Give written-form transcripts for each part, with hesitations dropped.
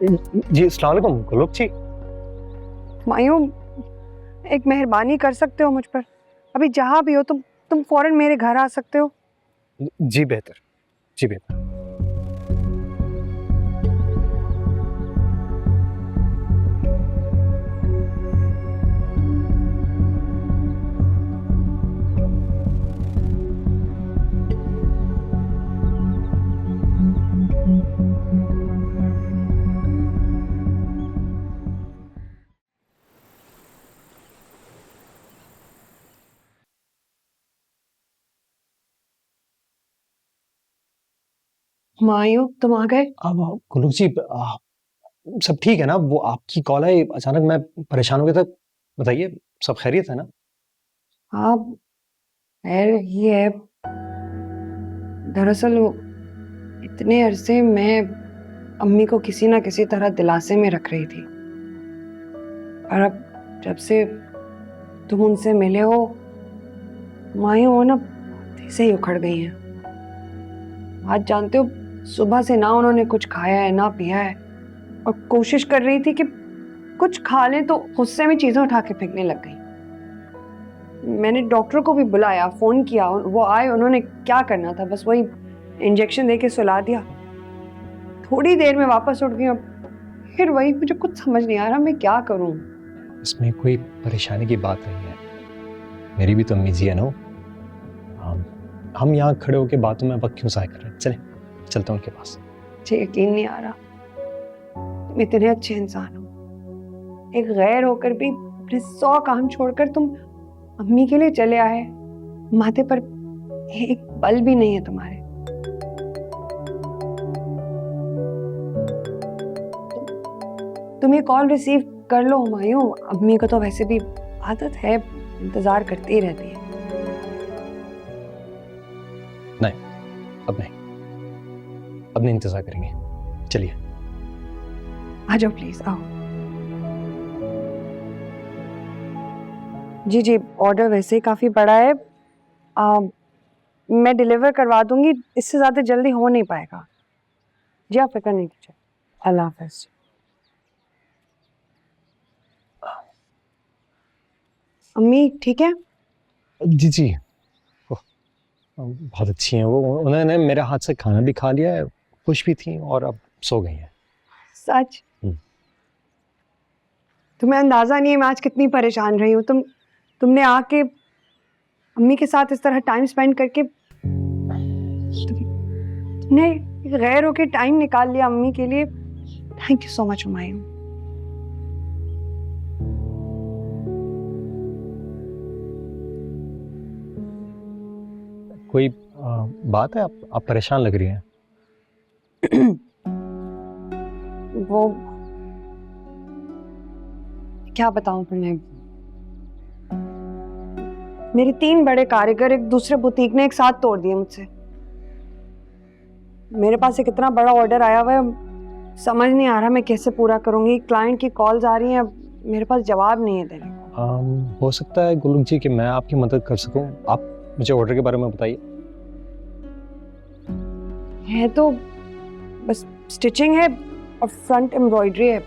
जी अस्सलाम वालेकुम गोलोक जी। मायूं, एक मेहरबानी कर सकते हो मुझ पर? अभी जहाँ भी हो तुम फौरन मेरे घर आ सकते हो? जी बेहतर, जी बेहतर। मायूं, तुम आ गए? अब गोलोक जी सब ठीक है ना? वो आपकी कॉल आई अचानक, मैं परेशान हो गया था। बताइए, सब खैरियत है ना? हाँ, खैर ही है। दरअसल इतने अरसे मैं अम्मी को किसी ना किसी तरह दिलासे में रख रही थी, और अब जब से तुम उनसे मिले हो, मायूं वो ना से ही उखड़ गई हैं। आज जानते हो, सुबह से ना उन्होंने कुछ खाया है ना पिया है, और कोशिश कर रही थी कि कुछ खा लें तो गुस्से में चीजें उठा के फेंकने लग गई। मैंने डॉक्टर को भी बुलाया, फोन किया, वो आए, उन्होंने क्या करना था बस वही इंजेक्शन देके सुला दिया। थोड़ी देर में वापस उठ गई, अब फिर वही। मुझे कुछ समझ नहीं आ रहा मैं क्या करूं। इसमें कोई परेशानी की बात नहीं है। मेरी भी तो अम्मी जी है ना। हम यहाँ खड़े होकर बातों में वक्त क्यों ज़ाया कर रहे हैं? चले चलते हैं उनके पास। मुझे यकीन नहीं आ रहा, तुम इतने अच्छे इंसान हो, एक गैर होकर भी अपने 100 काम छोड़कर तुम अम्मी के लिए चले आए। माथे पर एक बल भी नहीं है तुम्हारे। तुम ये कॉल रिसीव कर लो हुमायूं, अम्मी को तो वैसे भी आदत है, इंतजार करती ही रहती है। नहीं, अब नहीं, अब नहीं इंतजार करेंगे। चलिए आ जाओ प्लीज, आओ। जी जी, ऑर्डर वैसे ही काफी बड़ा है। मैं डिलीवर करवा दूंगी, इससे ज्यादा जल्दी हो नहीं पाएगा। जी आप फिक्र नहीं कीजिए। अल्लाह हाफिज। अम्मी ठीक है? जी जी। ओह, बहुत अच्छी हैं वो। उन्होंने मेरे हाथ से खाना भी खा लिया है, खुश भी थी, और अब सो गई हैं। सच? तुम्हें अंदाजा नहीं है मैं आज कितनी परेशान रही हूँ। तुमने आके अम्मी के साथ इस तरह टाइम स्पेंड करके तुमने गैर होके टाइम निकाल लिया अम्मी के लिए। Thank you so much Humayun. कोई बात है? आप परेशान लग रही हैं। वो क्या बताऊं तुम्हें, मेरे 3 बड़े कारीगर एक दूसरे बुटीक ने एक साथ तोड़ दिए मुझसे। मेरे पास एक इतना बड़ा ऑर्डर आया हुआ है, समझ नहीं आ रहा मैं कैसे पूरा करूंगी। क्लाइंट की कॉल्स आ रही हैं, मेरे पास जवाब नहीं है देने को। हो सकता है गोलोक जी कि मैं आपकी मदद कर सकूं। आप मुझे ऑर्डर के बारे में बताइए। है तो बस स्टिचिंग है और फ्रंट एम्ब्रॉयडरी है,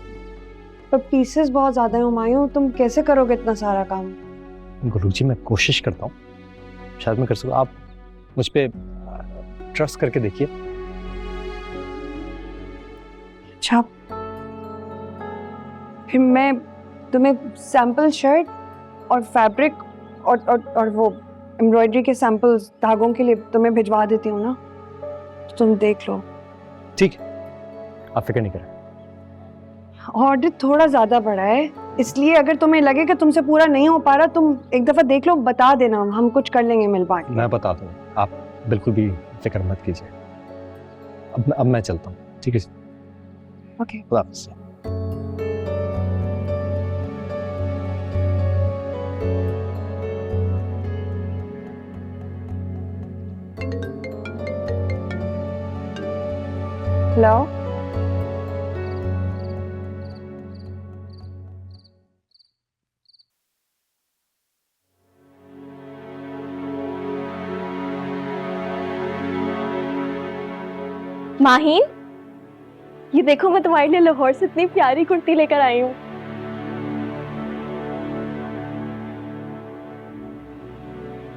पर पीसेस बहुत ज्यादा है हुमायूं, तुम कैसे करोगे इतना सारा काम? गोलोक जी मैं कोशिश करता हूँ, शायद मैं कर सकूँ। आप मुझ पे ट्रस्ट करके देखिए। अच्छा, फिर मैं तुम्हें सैंपल शर्ट और फैब्रिक और वो एम्ब्रॉयडरी के सैंपल्स धागों के लिए तुम्हें भिजवा देती हूँ ना, तो तुम देख लो। ठीक है, आप फिक्र नहीं करें। ऑर्डर थोड़ा ज्यादा बड़ा है, इसलिए अगर तुम्हें लगे कि तुमसे पूरा नहीं हो पा रहा, तुम एक दफा देख लो, बता देना, हम कुछ कर लेंगे मिल बांट के। मैं बता दूँ, आप बिल्कुल भी फिक्र मत कीजिए। अब मैं चलता हूँ, ठीक है? ओके। खुदा हाफिज़। हेलो। माहीन, ये देखो मैं तुम्हारे लिए लाहौर से इतनी प्यारी कुर्ती लेकर आई हूँ।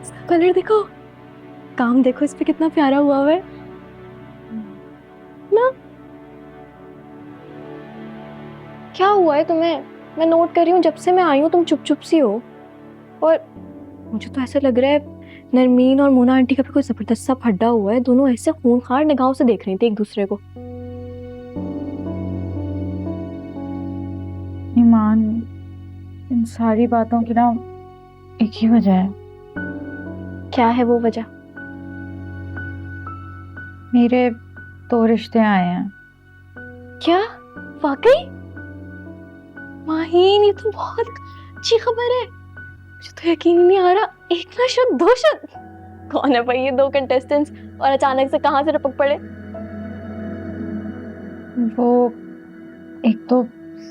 इसका कलर देखो, काम देखो इस पे कितना प्यारा हुआ है ना। क्या हुआ है तुम्हें? मैं नोट कर रही हूँ जब से मैं आई हूँ तुम चुप चुप सी हो। और मुझे तो ऐसा लग रहा है नरमीन और मोना आंटी का भी कोई जबरदस्त सा फड्डा हुआ है। दोनों ऐसे खूंखार निगाहों से देख रही थी एक दूसरे को। ईमान, इन सारी बातों की ना एक ही वजह है। क्या है वो वजह? मेरे 2 रिश्ते आए हैं। क्या वाकई? माहीन, ये तो बहुत अच्छी खबर है। मुझे तो यकीन ही नहीं आ रहा। एक ना शुद्ध दो शुद्ध। कौन है भाई ये 2 कंटेस्टेंट्स और अचानक से कहां से टपक पड़े? वो एक तो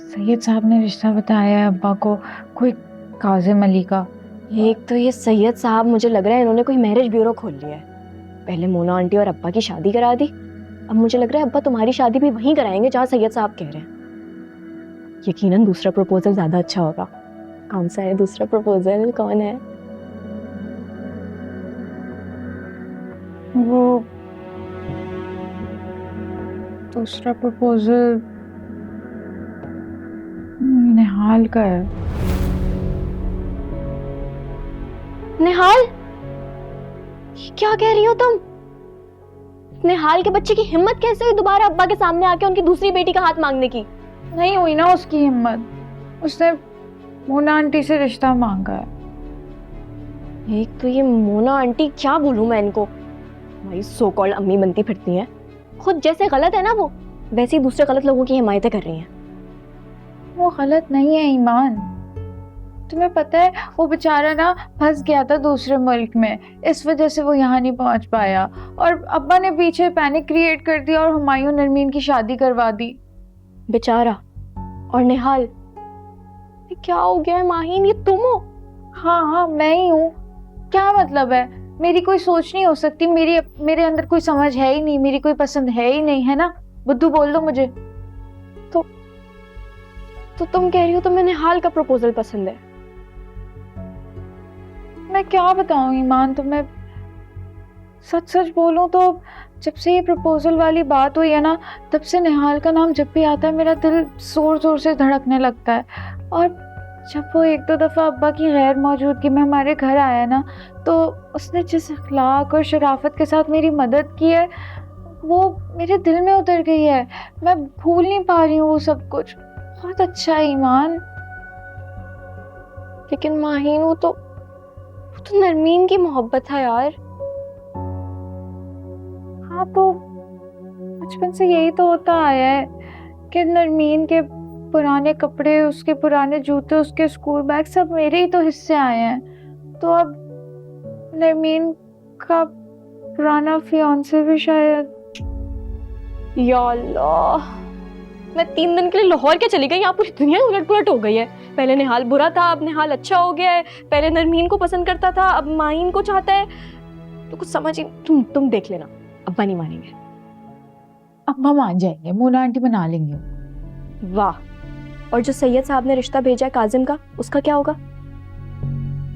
सैयद साहब ने रिश्ता बताया है अब्बा को, कोई काजिम अली का। एक तो ये सैयद साहब, मुझे लग रहा है इन्होंने कोई मैरिज ब्यूरो खोल लिया है। पहले मोना आंटी और अब्बा की शादी करा दी, अब मुझे लग रहा है अब्बा तुम्हारी शादी भी वहीं कराएंगे जहाँ सैयद साहब कह रहे हैं। यकीनन दूसरा प्रपोजल ज्यादा अच्छा होगा। कौन सा है दूसरा प्रपोजल, कौन है? वो दूसरा प्रपोजल निहाल का है। निहाल? ये क्या कह रही हो तुम? निहाल के बच्चे की हिम्मत कैसे हुई दोबारा अब्बा के सामने आके उनकी दूसरी बेटी का हाथ मांगने की? नहीं हुई ना उसकी हिम्मत, उसने मोना आंटी से रिश्ता मांगा है। एक तो ये मोना आंटी, क्या बोलूं मैं इनको, हमारी सो कॉल्ड अम्मी बनती फिरती हैं। खुद जैसे गलत है ना वो, वैसे ही दूसरे गलत लोगों की हिमायतें कर रही हैं। वो गलत नहीं है ईमान, तुम्हें पता है वो बेचारा ना फंस गया था दूसरे मुल्क में, इस वजह से वो यहाँ नहीं पहुँच पाया और अब्बा ने पीछे पैनिक क्रिएट कर दिया और हुमायूं नरमीन की शादी करवा दी। बेचारा। और निहाल, ये क्या हो गया है माहीन, ये तुम हो? हाँ हाँ मैं ही हूँ। क्या मतलब है, मेरी कोई सोच नहीं हो सकती? मेरे अंदर कोई समझ है ही नहीं, मेरी कोई पसंद है ही नहीं, है ना? बुद्धू बोल दो मुझे। तो तुम कह रही हो तुम्हें निहाल का प्रपोजल पसंद है? मैं क्या बताऊं ईमान तुम्हें, सच सच बोलूं तो जब से ये प्रपोजल वाली बात हुई है ना, तब से निहाल का नाम जब भी आता है मेरा दिल जोर जोर से धड़कने लगता है। और जब वो 1-2 दफ़ा अब्बा की गैर मौजूदगी में हमारे घर आया ना, तो उसने जिस अखलाक और शराफत के साथ मेरी मदद की है वो मेरे दिल में उतर गई है। मैं भूल नहीं पा रही हूँ वो सब कुछ। बहुत अच्छा है ईमान। लेकिन माहीन, वो तो नरमीन की मोहब्बत है यार। हाँ तो बचपन से यही तो होता आया है कि नरमीन के पुराने कपड़े, उसके पुराने जूते, उसके स्कूल बैग सब मेरे ही तो हिस्से आए हैं। तो अब नरमीन का पुराना फियांसे भी शायद। या अल्लाह, मैं 3 दिन के लिए लाहौर क्या चली गई, यहाँ पूरी दुनिया उलट पुलट हो गई है। पहले निहाल बुरा था, अब निहाल अच्छा हो गया है। पहले नरमीन को पसंद करता था, अब माहीन को चाहता है। तो कुछ समझ ही, तुम देख लेना, अब्बा नहीं मानेंगे। अब्बा मान जाएंगे, मोना आंटी बना लेंगे। वाह। और जो सैयद साहब ने रिश्ता भेजा है काजिम का, उसका क्या होगा?